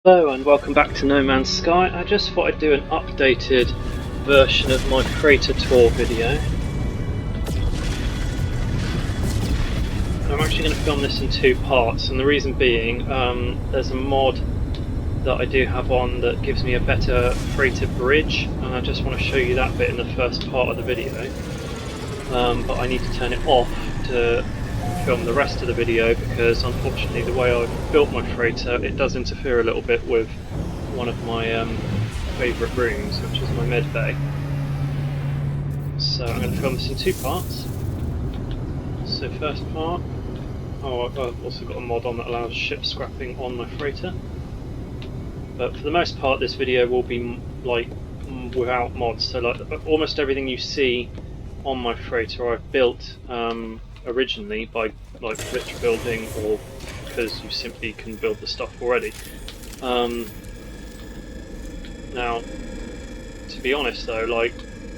Hello and welcome back to No Man's Sky. I just thought I'd do an updated version of my freighter tour video. I'm actually going to film this in two parts, and the reason being there's a mod that I do have on that gives me a better freighter bridge, and I just want to show you that bit in the first part of the video. But I need to turn it off to film the rest of the video because unfortunately the way I've built my freighter, it does interfere a little bit with one of my favourite rooms, which is my med bay. So I'm going to film this in two parts. So first part, I've also got a mod on that allows ship scrapping on my freighter. But for the most part this video will be like without mods, so like almost everything you see on my freighter I've built originally by like glitch building, or because you simply can build the stuff already. Now, to be honest though, like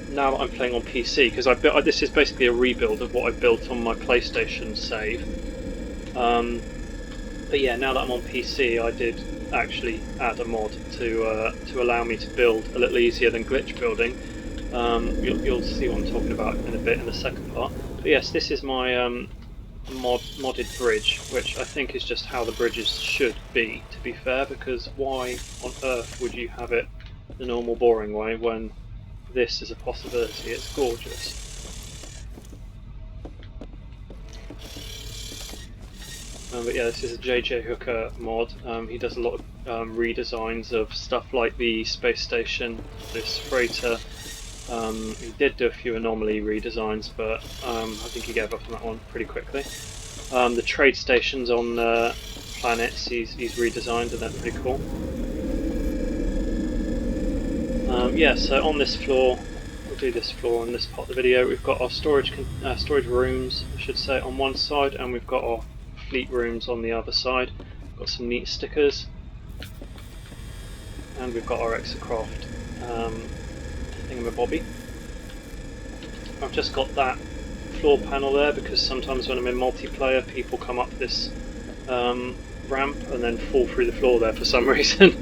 now that I'm playing on PC, because this is basically a rebuild of what I built on my PlayStation save. But yeah, now that I'm on PC, I did actually add a mod to allow me to build a little easier than glitch building. You'll see what I'm talking about in a bit in the second part. But yes, this is my modded bridge, which I think is just how the bridges should be, to be fair, because why on earth would you have it the normal boring way when this is a possibility? It's gorgeous. But yeah, this is a JJ Hooker mod. He does a lot of redesigns of stuff like the space station, this freighter. He did do a few anomaly redesigns, but I think he gave up on that one pretty quickly. The trade stations on planets he's redesigned, and they're pretty cool. Yeah, so on this floor, we'll do this floor on this part of the video. We've got our storage rooms, I should say, on one side, and we've got our fleet rooms on the other side. Got some neat stickers, and we've got our exocraft thingamabobby. I've just got that floor panel there because sometimes when I'm in multiplayer people come up this ramp and then fall through the floor there for some reason.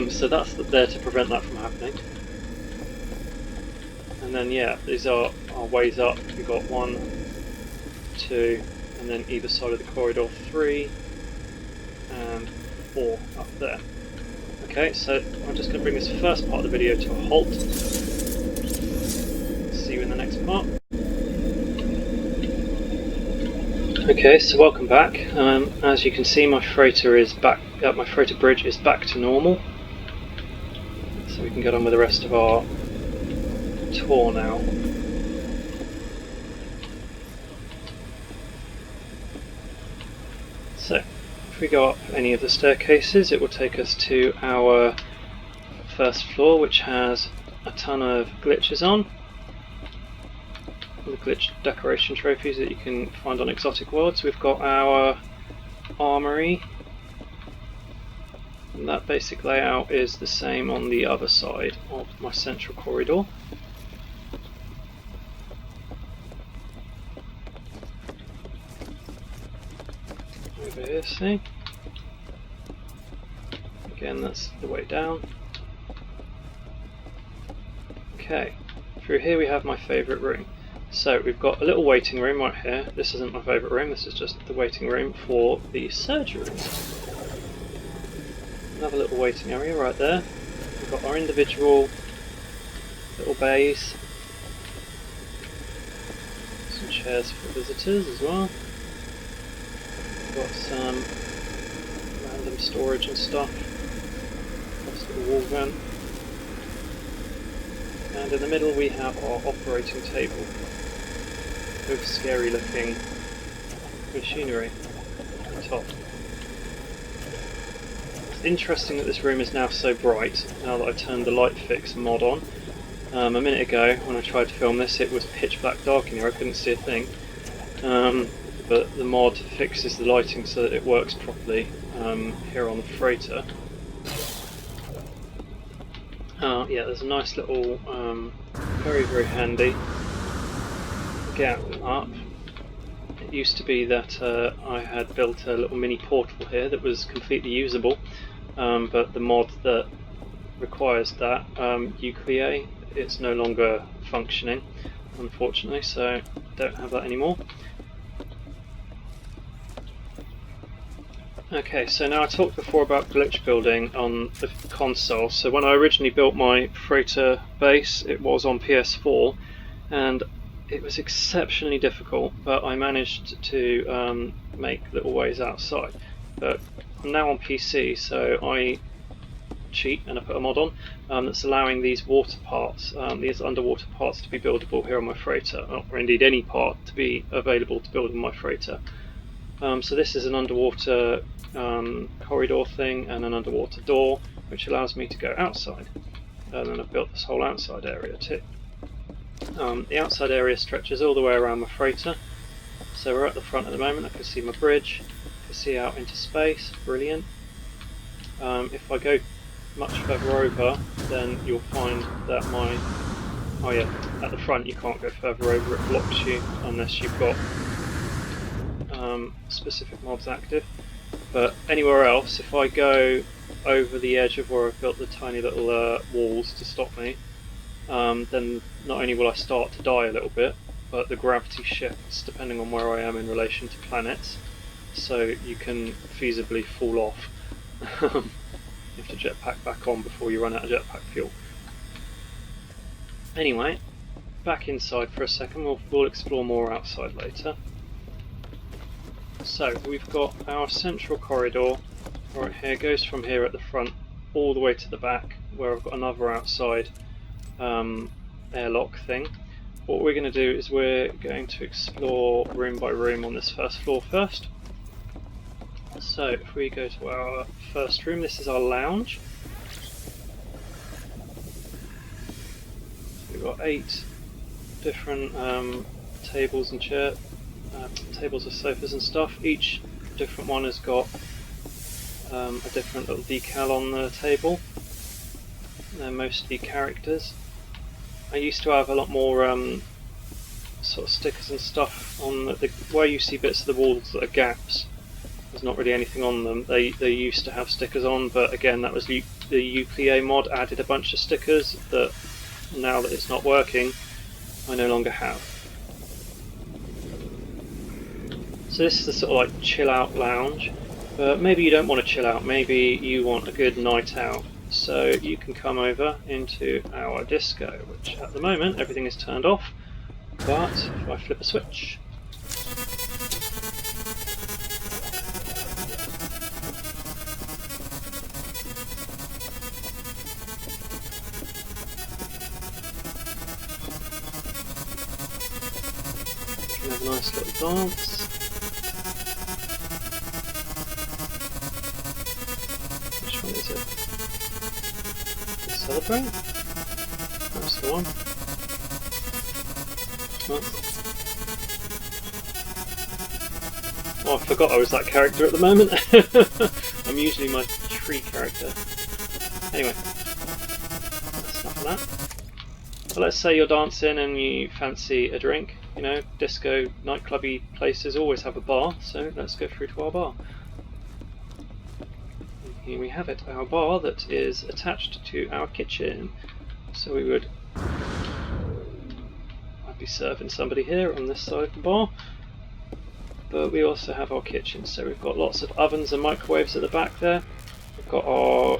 So that's there to prevent that from happening. And then yeah, these are our ways up. We've got 1, 2, and then either side of the corridor 3 and 4 up there. Okay, so I'm just going to bring this first part of the video to a halt. See you in the next part. Okay, so welcome back. As you can see, my freighter is back. My freighter bridge is back to normal, so we can get on with the rest of our tour now. So, if we go up any of the staircases, it will take us to our first floor, which has a ton of glitches on. The glitch decoration trophies that you can find on exotic worlds. We've got our armory, and that basic layout is the same on the other side of my central corridor. Over here, see? Again, that's the way down. Okay, through here we have my favourite room. So we've got a little waiting room right here. This isn't my favourite room, this is just the waiting room for the surgeries. Another little waiting area right there. We've got our individual little bays. Some chairs for visitors as well. We've got some random storage and stuff. Nice little wall vent. And in the middle we have our operating table with scary looking machinery at the top. It's interesting that this room is now so bright now that I've turned the light fix mod on. A minute ago when I tried to film this it was pitch black dark in here, I couldn't see a thing. But the mod fixes the lighting so that it works properly here on the freighter. Yeah, there's a nice little, very very handy gap up. It used to be that I had built a little mini portal here that was completely usable, but the mod that requires that, Ucrea, it's no longer functioning, unfortunately, so I don't have that anymore. Okay, so now I talked before about glitch building on the console. So when I originally built my freighter base, it was on PS4, and it was exceptionally difficult, but I managed to make little ways outside. But I'm now on PC, so I cheat and I put a mod on that's allowing these water parts, these underwater parts, to be buildable here on my freighter, or indeed any part to be available to build on my freighter. So this is an underwater corridor thing and an underwater door, which allows me to go outside. And then I've built this whole outside area too. The outside area stretches all the way around my freighter. So we're at the front at the moment. I can see my bridge, I can see out into space, brilliant. If I go much further over, then you'll find that oh yeah, at the front you can't go further over, it blocks you unless you've got specific mods active. But anywhere else, if I go over the edge of where I've built the tiny little walls to stop me, then not only will I start to die a little bit, but the gravity shifts depending on where I am in relation to planets, so you can feasibly fall off. You have to jetpack back on before you run out of jetpack fuel. Anyway, back inside for a second, we'll explore more outside later. So we've got our central corridor right here, goes from here at the front all the way to the back, where I've got another outside airlock thing. What we're going to do is we're going to explore room by room on this first floor first. So if we go to our first room, this is our lounge. We've got 8 different tables and chairs. Tables of sofas and stuff. Each different one has got a different little decal on the table. They're mostly characters. I used to have a lot more sort of stickers and stuff on where you see bits of the walls that are gaps. There's not really anything on them. They used to have stickers on, but again, that was the Ucrea mod added a bunch of stickers that now that it's not working, I no longer have. So this is the sort of like chill out lounge, but maybe you don't want to chill out, maybe you want a good night out. So you can come over into our disco, which at the moment everything is turned off, but if I flip a switch, you can have a nice little dance. Is it? Celebrate? That's the one. Oh, I forgot I was that character at the moment. I'm usually my tree character. Anyway, that's enough of that. Well, let's say you're dancing and you fancy a drink. You know, disco, nightclubby places always have a bar, so let's go through to our bar. Here we have it, our bar that is attached to our kitchen. So I'd be serving somebody here on this side of the bar, but we also have our kitchen. So we've got lots of ovens and microwaves at the back there. We've got our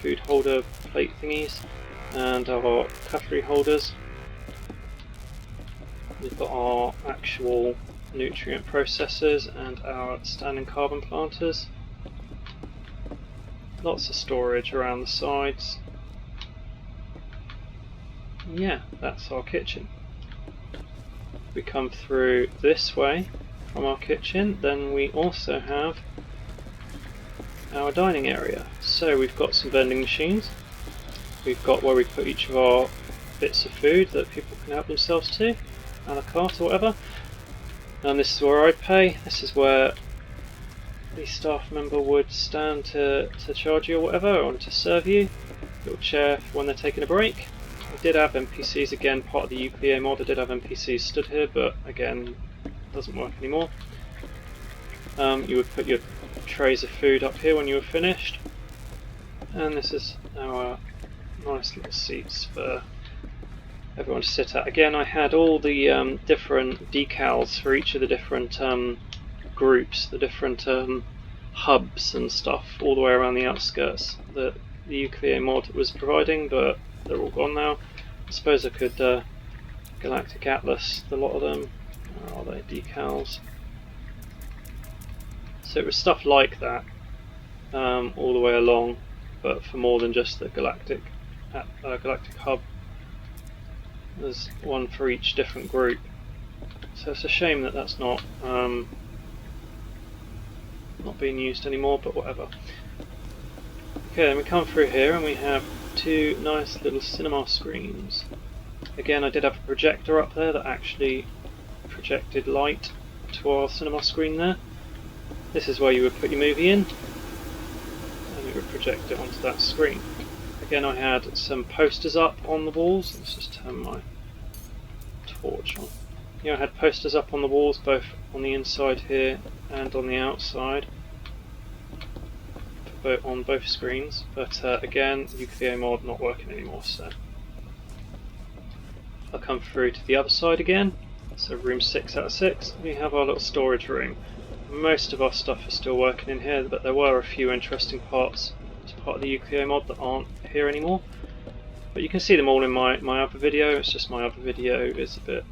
food holder plate thingies and our cutlery holders. We've got our actual nutrient processors and our standing carbon planters. Lots of storage around the sides. Yeah, that's our kitchen. We come through this way from our kitchen, then we also have our dining area. So we've got some vending machines. We've got where we put each of our bits of food that people can help themselves to, a la carte or whatever. And this is where I pay. This is where the staff member would stand to charge you or whatever, or to serve you. Little chair for when they're taking a break. I did have NPCs, again, part of the Ucrea mod, I did have NPCs stood here, but again, doesn't work anymore. You would put your trays of food up here when you were finished. And this is our nice little seats for everyone to sit at. Again, I had all the different decals for each of the different groups, the different hubs and stuff all the way around the outskirts that the UKVA mod was providing, but they're all gone now. I suppose I could Galactic Atlas, the lot of them. Where are they? Decals. So it was stuff like that all the way along, but for more than just the Galactic Hub. There's one for each different group. So it's a shame that that's not being used anymore, but whatever. Okay, then we come through here and we have two nice little cinema screens. Again, I did have a projector up there that actually projected light to our cinema screen there. This is where you would put your movie in, and it would project it onto that screen. Again, I had some posters up on the walls. Let's just turn my torch on. I had posters up on the walls, both on the inside here and on the outside, on both screens. But again, UKVA mod not working anymore, so I'll come through to the other side again. So room 6 out of 6, we have our little storage room. Most of our stuff is still working in here, but there were a few interesting parts as part of the UKVA mod that aren't here anymore. But you can see them all in my other video. It's just my other video is a bit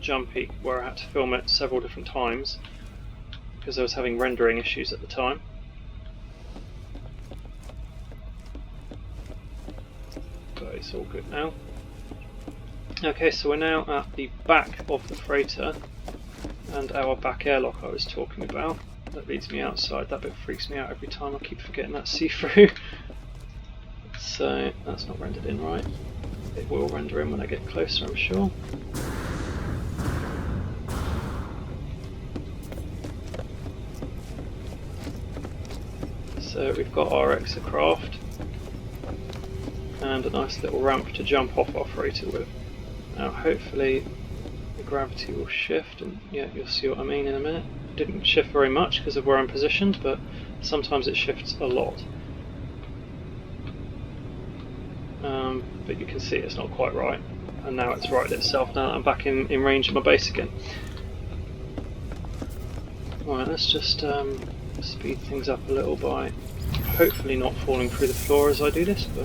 jumpy, where I had to film it several different times because I was having rendering issues at the time. But it's all good now. Okay, so we're now at the back of the freighter and our back airlock I was talking about. That leads me outside. That bit freaks me out every time. I keep forgetting that's see-through. So that's not rendered in right. It will render in when I get closer, I'm sure. So we've got our exocraft and a nice little ramp to jump off our freighter with. Now hopefully the gravity will shift, and yeah, you'll see what I mean in a minute. It didn't shift very much because of where I'm positioned, but sometimes it shifts a lot. But you can see it's not quite right, and now it's right itself. Now I'm back in range of my base again. Right, let's just speed things up a little by hopefully not falling through the floor as I do this, but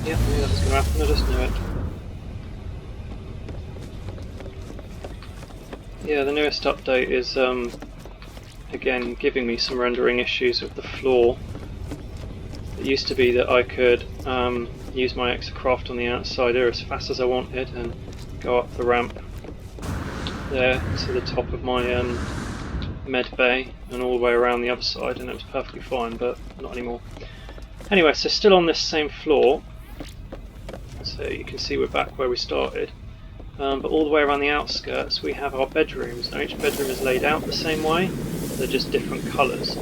yeah, I knew that was going to happen, I just knew it. Yeah, the newest update is again giving me some rendering issues with the floor. It used to be that I could use my exocraft on the outside here as fast as I wanted and go up the ramp there to the top of my med bay and all the way around the other side, and it was perfectly fine, but not anymore. Anyway, so still on this same floor, so you can see we're back where we started. But all the way around the outskirts we have our bedrooms. Now each bedroom is laid out the same way, they're just different colours.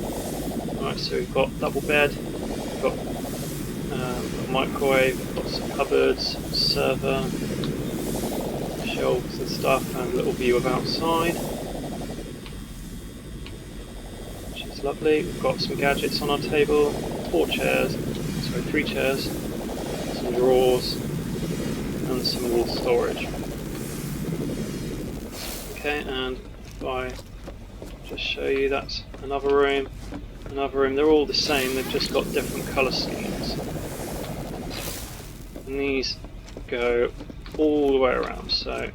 Right, so we've got double bed, we've got a microwave, we've got some cupboards, server, shelves and stuff, and a little view of outside, which is lovely. We've got some gadgets on our table, 3 chairs, some drawers, and some wall storage. Okay, and if I just show you, that's another room, they're all the same, they've just got different colour schemes. And these go all the way around, so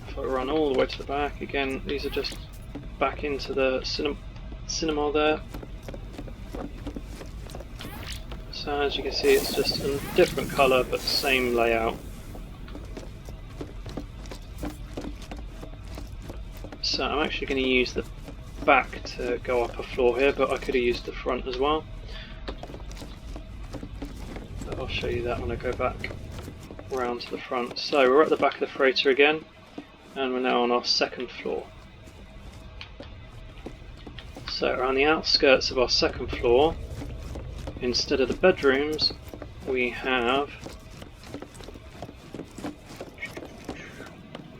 if I run all the way to the back, again, these are just back into the cinema there. So as you can see, it's just a different colour but same layout. So I'm actually going to use the back to go up a floor here, but I could have used the front as well. But I'll show you that when I go back round to the front. So we're at the back of the freighter again, and we're now on our second floor. So around the outskirts of our second floor, instead of the bedrooms, we have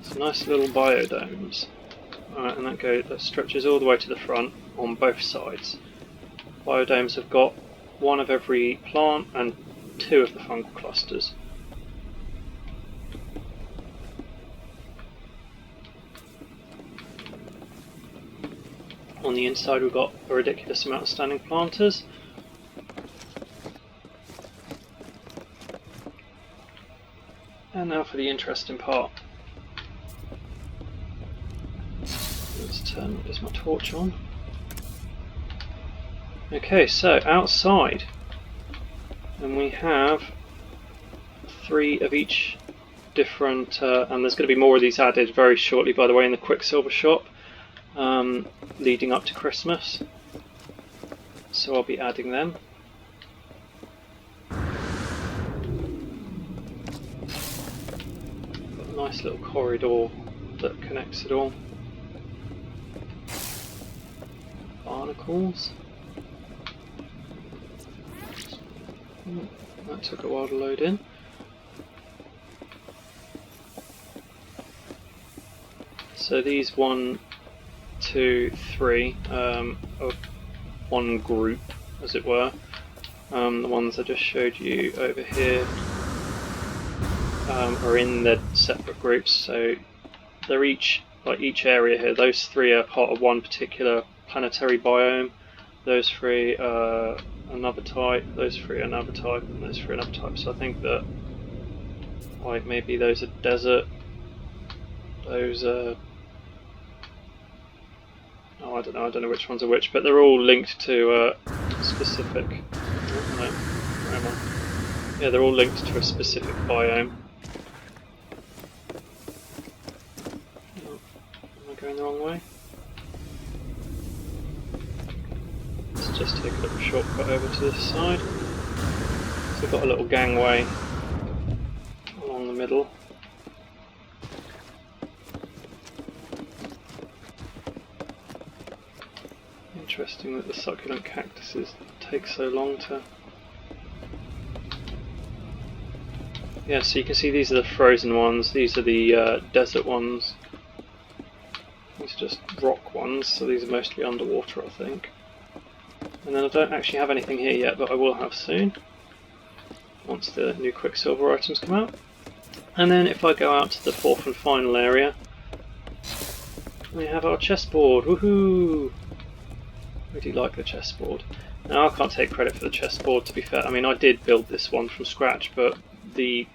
some nice little biodomes. Alright, and that stretches all the way to the front on both sides. Biodomes have got one of every plant and two of the fungal clusters. On the inside we've got a ridiculous amount of standing planters. And now for the interesting part. Is my torch on? Okay, so outside, and we have 3 of each different, and there's going to be more of these added very shortly, by the way, in the Quicksilver shop, leading up to Christmas. So I'll be adding them. Got a nice little corridor that connects it all. Barnacles. That took a while to load in. So these 1, 2, 3 are one group, as it were. The ones I just showed you over here are in the separate groups. So they're each, like each area here, those 3 are part of one particular planetary biome, those 3 are another type, those 3 are another type, and those 3 are another type. So I think that, like, maybe those are desert, those are, oh, I don't know which ones are which, but they're all linked to a specific, oh, no, where am I? Yeah, they're all linked to a specific biome. Oh, am I going the wrong way? Just take a little shortcut over to this side. So we've got a little gangway along the middle. Interesting that the succulent cactuses take so long to... Yeah, so you can see these are the frozen ones, these are the desert ones. These are just rock ones, so these are mostly underwater, I think. And then I don't actually have anything here yet, but I will have soon, once the new Quicksilver items come out. And then if I go out to the 4th and final area, we have our chessboard. Woohoo! I do like the chessboard. Now I can't take credit for the chessboard, to be fair. I mean, I did build this one from scratch, but the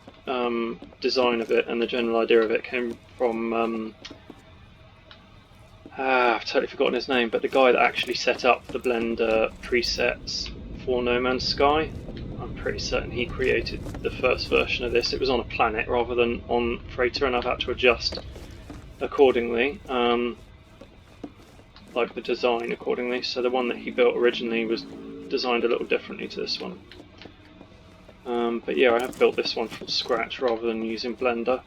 design of it and the general idea of it came from I've totally forgotten his name, but the guy that actually set up the Blender presets for No Man's Sky. I'm pretty certain he created the first version of this. It was on a planet rather than on Freighter, and I've had to adjust accordingly, like the design accordingly. So the one that he built originally was designed a little differently to this one. But yeah, I have built this one from scratch rather than using Blender,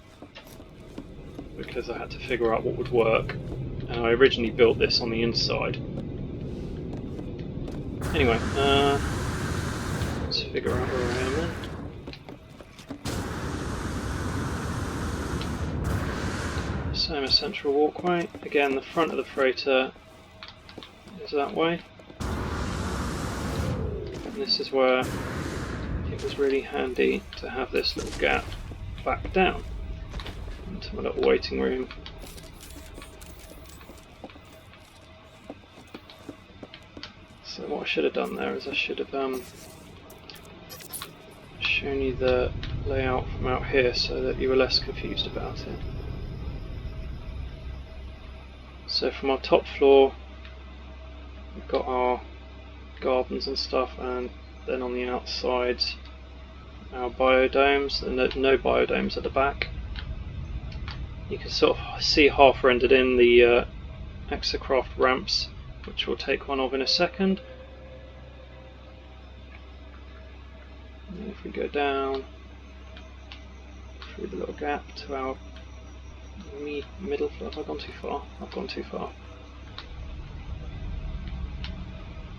because I had to figure out what would work. And I originally built this on the inside. Anyway, let's figure out where I am then. Same as central walkway. Again, the front of the freighter is that way. And this is where it was really handy to have this little gap back down into my little waiting room. So what I should have done there is I should have shown you the layout from out here so that you were less confused about it. So from our top floor we've got our gardens and stuff, and then on the outsides our biodomes, and no biodomes at the back. You can sort of see half rendered in the Exocraft ramps, which we'll take one of in a second. And if we go down through the little gap to our middle floor. Have I gone too far? I've gone too far.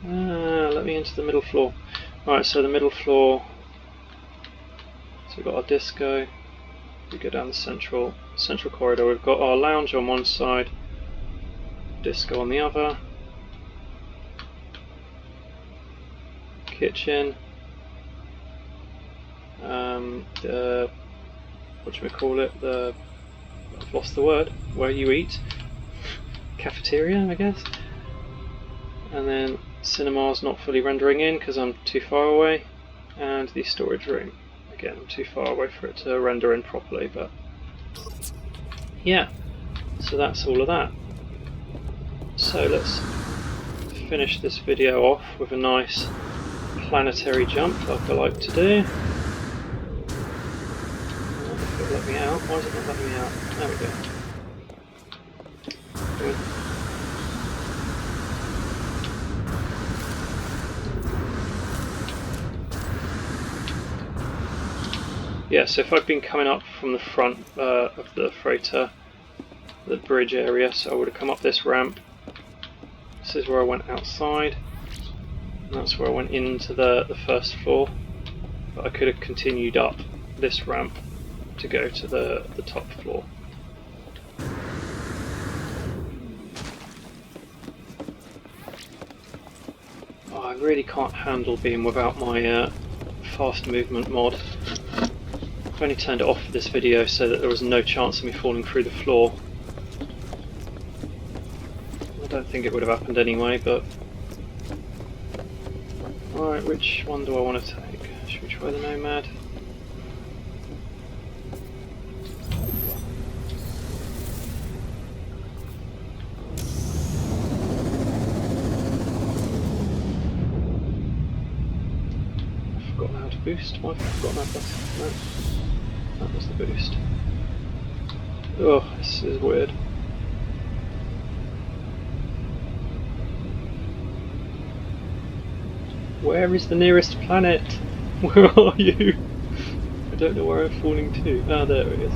Let me into the middle floor. Right, so the middle floor So we've got our disco. We go down the central corridor. We've got our lounge on one side, disco on the other, kitchen, what do we call it? I've lost the word. Where you eat, cafeteria, I guess. And then cinema's not fully rendering in because I'm too far away, and the storage room. Again, I'm too far away for it to render in properly, but yeah, so that's all of that. So let's finish this video off with a nice planetary jump like I like to do. If it'll let me out. Why is it not letting me out? There we go. Good. Yeah, so if I'd been coming up from the front of the freighter, the bridge area, so I would have come up this ramp. This is where I went outside, and that's where I went into the first floor. But I could have continued up this ramp to go to the top floor. Oh, I really can't handle being without my fast movement mod. I've only turned it off for this video so that there was no chance of me falling through the floor. I don't think it would have happened anyway, but... Alright, which one do I want to take? Should we try the Nomad? I've forgotten how to boost. Why have I forgotten that button? No. That was the boost. Oh, this is weird. Where is the nearest planet? Where are you? I don't know where I'm falling to. Ah, there it is.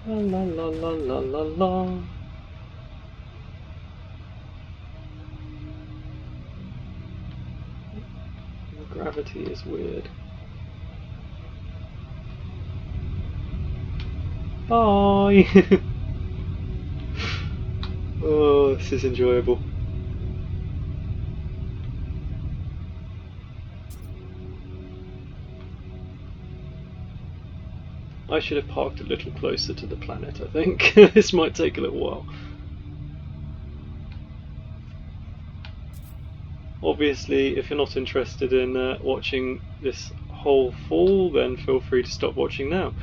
La la la la la la la. The gravity is weird. Bye! Oh, this is enjoyable. I should have parked a little closer to the planet, I think. This might take a little while. Obviously, if you're not interested in watching this whole fall, then feel free to stop watching now.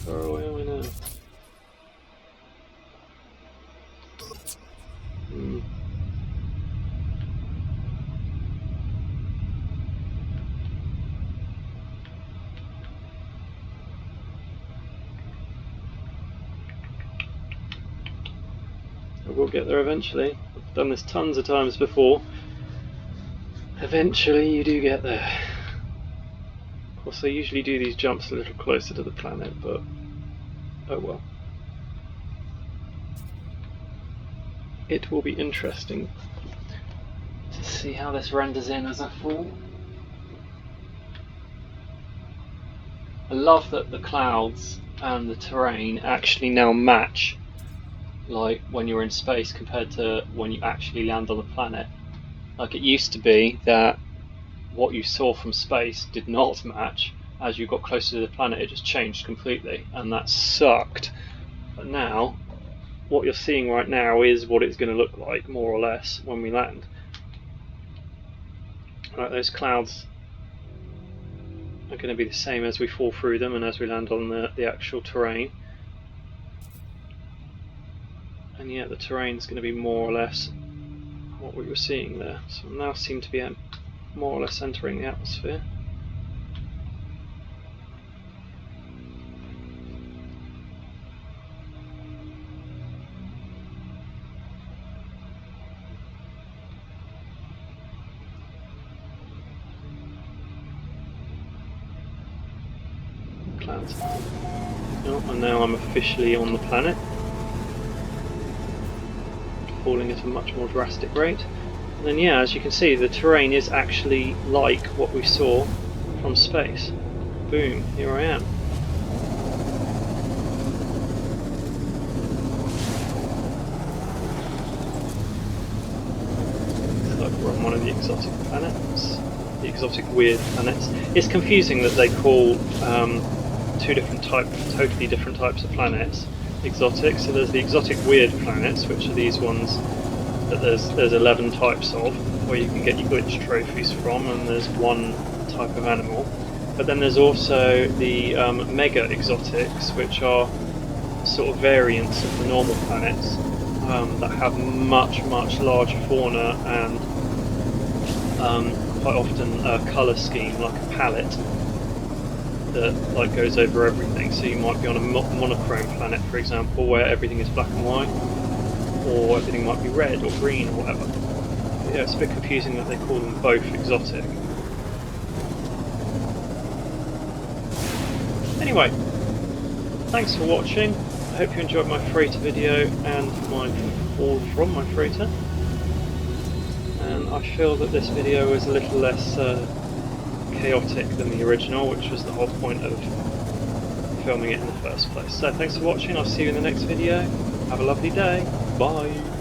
How far away am I now? We'll get there eventually. I've done this tons of times before. Eventually you do get there. Of course I usually do these jumps a little closer to the planet, but oh well. It will be interesting to see how this renders in as I fall. I love that the clouds and the terrain actually now match, like when you're in space compared to when you actually land on the planet. Like it used to be that what you saw from space did not match. As you got closer to the planet, it just changed completely, and that sucked. But now, what you're seeing right now is what it's going to look like, more or less, when we land. Right, those clouds are going to be the same as we fall through them and as we land on the actual terrain. And yet the terrain is going to be more or less what we were seeing there. So I now seem to be more or less entering the atmosphere. Clouds. Oh, and now I'm officially on the planet, falling at a much more drastic rate. And then yeah, as you can see, the terrain is actually like what we saw from space. Boom, here I am. Looks like we're on one of the exotic planets. The exotic weird planets. It's confusing that they call two different totally different types of planets exotic. So there's the exotic weird planets, which are these ones that there's 11 types of, where you can get your glitch trophies from, and there's one type of animal. But then there's also the mega exotics, which are sort of variants of the normal planets that have much larger fauna and quite often a colour scheme like a palette that like goes over everything. So you might be on a monochrome planet, for example, where everything is black and white, or everything might be red or green or whatever. But yeah, it's a bit confusing that they call them both exotic. Anyway, thanks for watching. I hope you enjoyed my freighter video and my fall from my freighter. And I feel that this video was a little less chaotic than the original, which was the whole point of filming it in the first place. So thanks for watching, I'll see you in the next video. Have a lovely day. Bye.